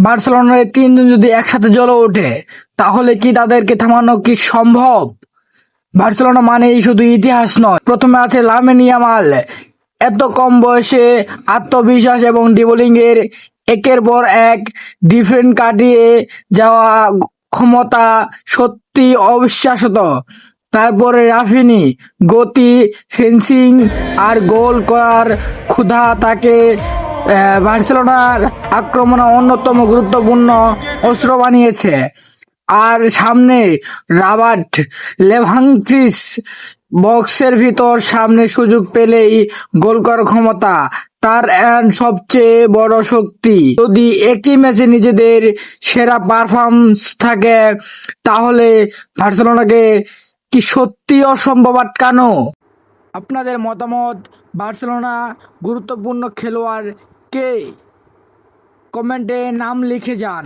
বার্সেলোনার এই তিনজন যদি একসাথে জ্বলে ওঠে তাহলে কি তাদেরকে থামানো কি সম্ভব? বার্সেলোনা মানেই শুধু ইতিহাস নয়, প্রথমে আছে লামিন ইয়ামাল। এত কম বয়সে আত্মবিশ্বাস এবং ড্রিবলিং এর একের পর এক ডিফেন্স কাটিয়ে যাওয়া ক্ষমতা সত্যি অবিশ্বাস্য। তারপরে রাফিনি, গতি, ফিনিশিং আর গোল করার ক্ষুধা তাকে বার্সেলোনার আক্রমণে অন্যতম গুরুত্বপূর্ণ অস্ত্র বানিয়েছে। আর সামনে রবার্ট লেভানডস্কি, বক্সের ভিতর সামনে সুযোগ পেলেই গোল করার ক্ষমতা তার সবচেয়ে বড় শক্তি। যদি একই ম্যাচে নিজেদের সেরা পারফরম্যান্স থাকে তাহলে বার্সেলোনাকে কি সত্যি অসম্ভব আটকানো? আপনাদের মতামত, বার্সেলোনা গুরুত্বপূর্ণ খেলোয়াড় কে? কমেন্টে নাম লিখে যান।